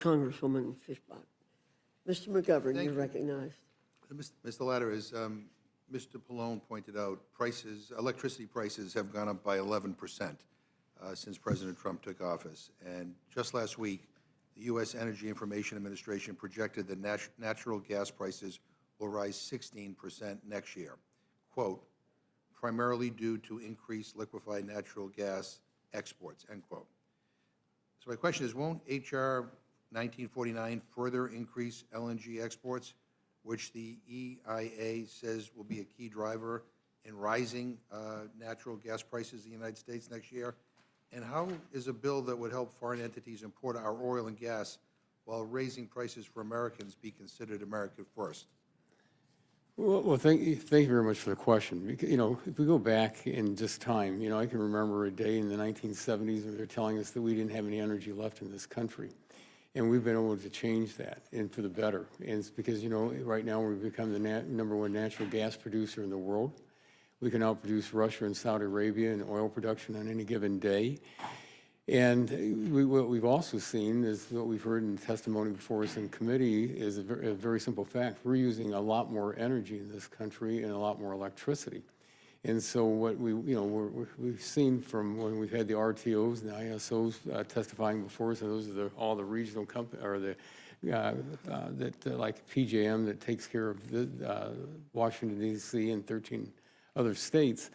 Congresswoman Fishbach. Mr. McGovern, Thank you're you. recognized. Mr. Latta, as Mr. Pallone pointed out, electricity prices have gone up by 11% since President Trump took office. And just last week, the U.S. Energy Information Administration projected that natural gas prices will rise 16% next year, quote, primarily due to increased liquefied natural gas exports, end quote. So my question is, won't H.R. 1949 further increase LNG exports, which the EIA says will be a key driver in rising natural gas prices in the United States next year? And how is a bill that would help foreign entities import our oil and gas while raising prices for Americans be considered America first? Well, thank you very much for the question. If we go back in just time, I can remember a day in the 1970s when they're telling us that we didn't have any energy left in this country. And we've been able to change that, and for the better. And it's because, right now we've become the #1 natural gas producer in the world. We can outproduce Russia and Saudi Arabia in oil production on any given day. And what we've also seen is what we've heard in testimony before us in committee is a very simple fact. We're using a lot more energy in this country and a lot more electricity. And so what we've seen from when we've had the RTOs and the ISOs testifying before us, and those are all the regional companies, or like PJM that takes care of Washington, D.C. and 13 other states,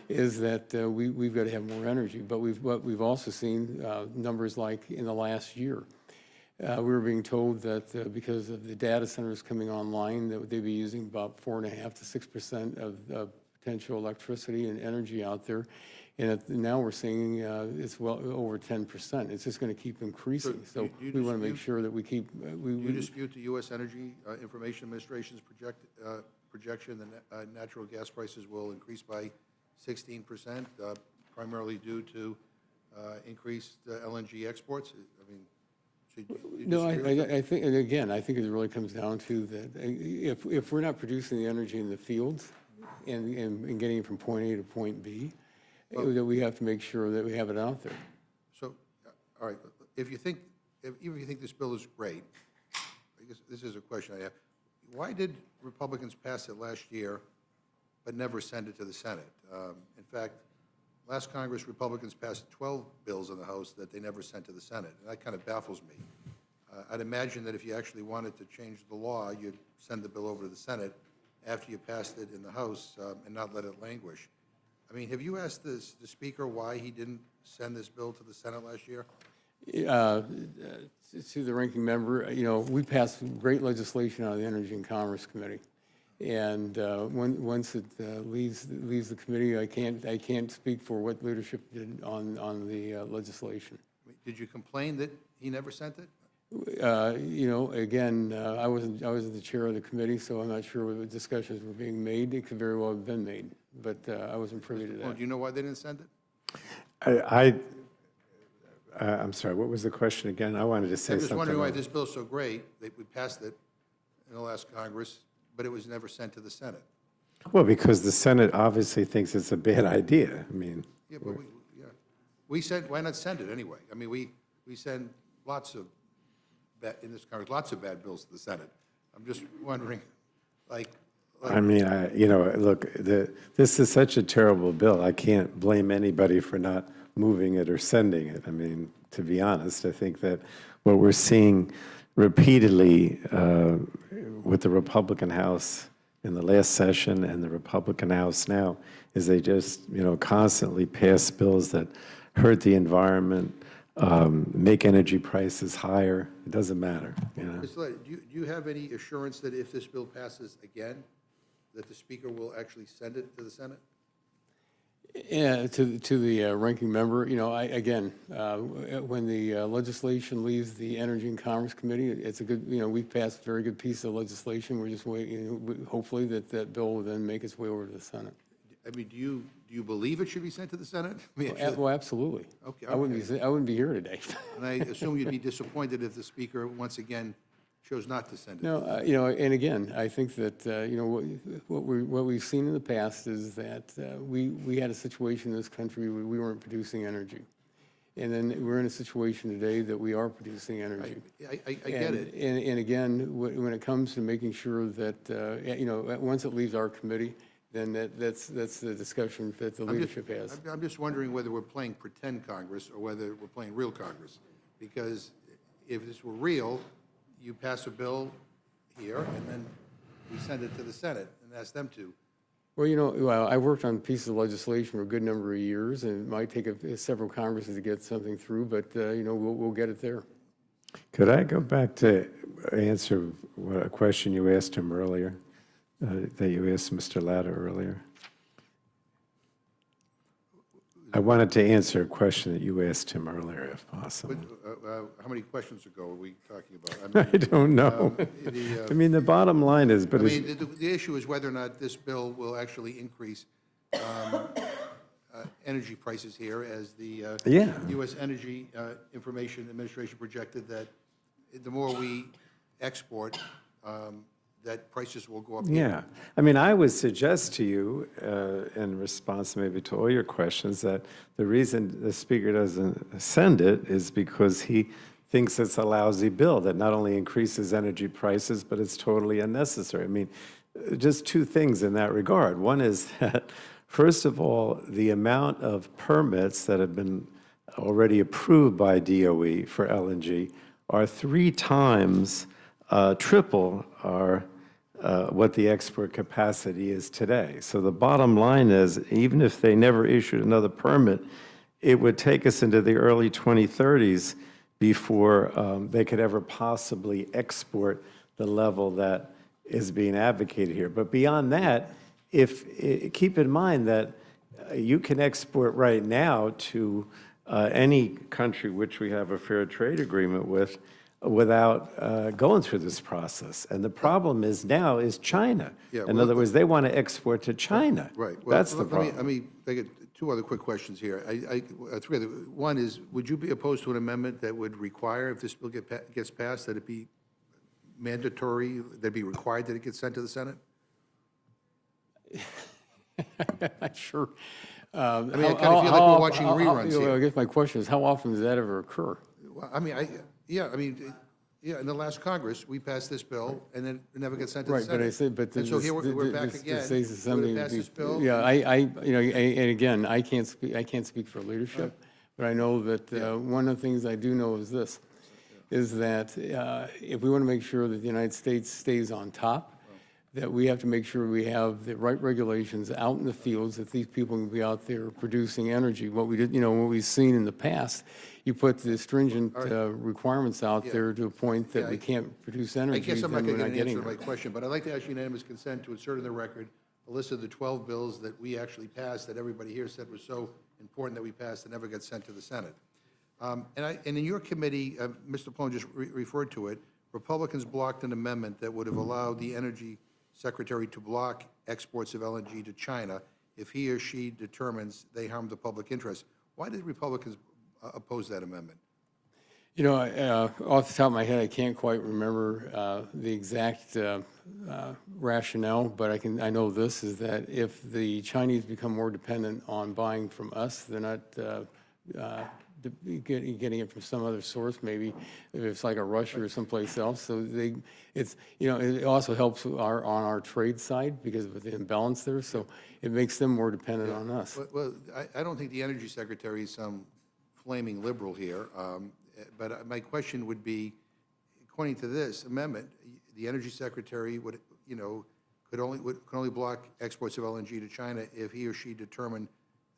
is that we've got to have more energy. But we've also seen numbers like in the last year. We were being told that because of the data centers coming online, that they'd be using about 4.5% to 6% of potential electricity and energy out there. And now we're seeing it's well over 10%. It's just going to keep increasing. So we want to make sure that we keep. You dispute the U.S. Energy Information Administration's projection that natural gas prices will increase by 16%, primarily due to increased LNG exports? I mean, no, I think, and again, I think it really comes down to that if we're not producing the energy in the fields and getting it from point A to point B, that we have to make sure that we have it out there. So, all right, even if you think this bill is great, I guess this is a question I have. Why did Republicans pass it last year but never send it to the Senate? In fact, last Congress, Republicans passed 12 bills in the House that they never sent to the Senate, and that kind of baffles me. I'd imagine that if you actually wanted to change the law, you'd send the bill over to the Senate after you passed it in the House and not let it languish. I mean, have you asked the Speaker why he didn't send this bill to the Senate last year? To the ranking member, we passed great legislation out of the Energy and Commerce Committee. And once it leaves the committee, I can't speak for what leadership did on the legislation. Did you complain that he never sent it? Again, I wasn't the chair of the committee, so I'm not sure what discussions were being made. It could very well have been made, but I wasn't privy to that. Do you know why they didn't send it? I'm sorry, what was the question again? I wanted to say something. I'm just wondering why this bill's so great that we passed it in the last Congress, but it was never sent to the Senate. Well, because the Senate obviously thinks it's a bad idea. I mean, yeah, but we said, why not send it anyway? I mean, we send lots of in this Congress, lots of bad bills to the Senate. I'm just wondering, I mean, look, this is such a terrible bill. I can't blame anybody for not moving it or sending it. I mean, to be honest, I think that what we're seeing repeatedly with the Republican House in the last session and the Republican House now is they just, constantly pass bills that hurt the environment, make energy prices higher. It doesn't matter. Mr. Latta, do you have any assurance that if this bill passes again, that the Speaker will actually send it to the Senate? Yeah, to the ranking member, again, when the legislation leaves the Energy and Commerce Committee, it's a good, we've passed a very good piece of legislation. We're just waiting, hopefully that bill will then make its way over to the Senate. I mean, do you believe it should be sent to the Senate? I mean, Well, absolutely. Okay. I wouldn't be here today. And I assume you'd be disappointed if the Speaker once again chose not to send it. No, and again, I think that what we've seen in the past is that we had a situation in this country where we weren't producing energy, And then we're in a situation today that we are producing energy. I get it. And again, when it comes to making sure that, once it leaves our committee, then that's the discussion that the leadership has. I'm just wondering whether we're playing pretend Congress or whether we're playing real Congress. Because if this were real, you pass a bill here, and then we send it to the Senate and ask them to. Well, I worked on pieces of legislation for a good number of years, and it might take several Congresses to get something through, but, we'll get it there. Could I go back to answer a question you asked him earlier, that you asked Mr. Latta earlier? I wanted to answer a question that you asked him earlier, if possible. How many questions ago are we talking about? I don't know. I mean, the bottom line is, but The issue is whether or not this bill will actually increase energy prices here, as the Yeah. U.S. Energy Information Administration projected that the more we export, that prices will go up. yeah. I mean, I would suggest to you, in response maybe to all your questions, that the reason the Speaker doesn't send it is because he thinks it's a lousy bill that not only increases energy prices, but it's totally unnecessary. I mean, just two things in that regard. One is that, first of all, the amount of permits that have been already approved by DOE for LNG are 3 times, triple what the export capacity is today. So the bottom line is, even if they never issued another permit, it would take us into the early 2030s before they could ever possibly export the level that is being advocated here. But beyond that, keep in mind that you can export right now to any country which we have a fair trade agreement with without going through this process. And the problem is now is China. Yeah, In well, other words, they want to export to China. Right. Well, That's the problem. Let me get 2 other quick questions here. 3 other. One is, would you be opposed to an amendment that would require, if this bill gets passed, that it be mandatory, that it be required that it gets sent to the Senate? Not sure. I mean, I kind of feel like we're watching reruns I here. guess my question is, how often does that ever occur? Well, I mean, in the last Congress, we passed this bill, and then it never gets sent to the Right, Senate. but I said, but. And so here we're back this again. says that somebody We're would gonna pass this bill. Yeah, and again, I can't speak for leadership, but I know that one of the things I do know is this, is that if we want to make sure that the United States stays on top, that we have to make sure we have the right regulations out in the fields, that these people can be out there producing energy. What we did, what we've seen in the past, you put the stringent requirements out there to a point that we can't produce I energy, guess I'm not then we're going to not get an getting answer to my it. question, but I'd like to ask unanimous consent to insert in the record a list of the 12 bills that we actually passed, that everybody here said was so important that we passed and never got sent to the Senate. And in your committee, Mr. Pallone just referred to it, Republicans blocked an amendment that would have allowed the Energy Secretary to block exports of LNG to China if he or she determines they harm the public interest. Why did Republicans oppose that amendment? Off the top of my head, I can't quite remember the exact rationale, but I know this, is that if the Chinese become more dependent on buying from us, they're not getting it from some other source, maybe if it's like a Russia or someplace else. So it also helps on our trade side because of the imbalance there. So it makes them more dependent on us. Well, I don't think the Energy Secretary is some flaming liberal here, but my question would be, according to this amendment, the Energy Secretary would, could only block exports of LNG to China if he or she determined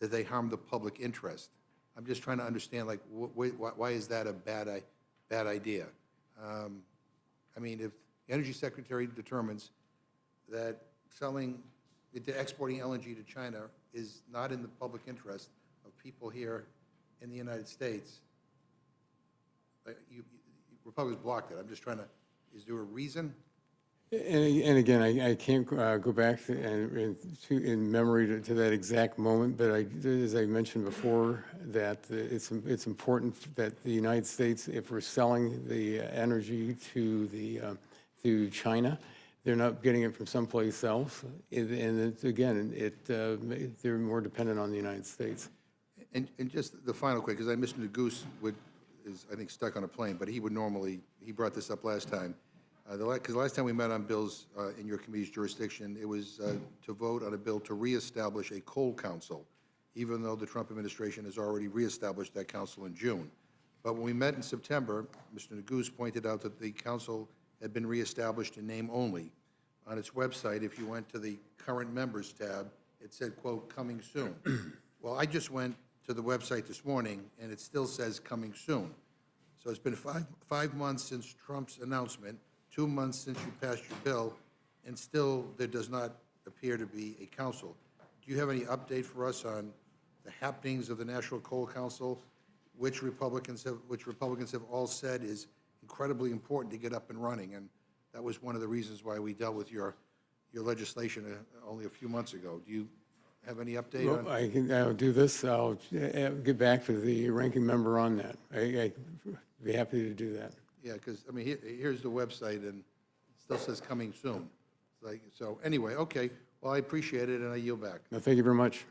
that they harm the public interest. I'm just trying to understand, like, why is that a bad idea? I mean, if the Energy Secretary determines that exporting LNG to China is not in the public interest of people here in the United States, Republicans blocked it. I'm just trying to, is there a reason? And again, I can't go back in memory to that exact moment, but as I mentioned before, that it's important that the United States, if we're selling the energy to China, they're not getting it from someplace else, and again, they're more dependent on the United States. And just the final quick, because Mr. Goose is, I think, stuck on a plane, but he brought this up last time. Because last time we met on bills in your committee's jurisdiction, it was to vote on a bill to reestablish a coal council, even though the Trump administration has already reestablished that council in June. But when we met in September, Mr. Goose pointed out that the council had been reestablished in name only. On its website, if you went to the current members tab, it said, quote, "coming soon." Well, I just went to the website this morning, and it still says "coming soon." So it's been five months since Trump's announcement, 2 months since you passed your bill, and still there does not appear to be a council. Do you have any update for us on the happenings of the National Coal Council, which Republicans have all said is incredibly important to get up and running? And that was one of the reasons why we dealt with your legislation only a few months ago. Do you have any update on? Well, I'll do this. I'll get back to the ranking member on that. I'd be happy to do that. Yeah, because, I mean, here's the website, and it still says "coming soon." So anyway, okay, well, I appreciate it, and I yield back. No, thank you very much.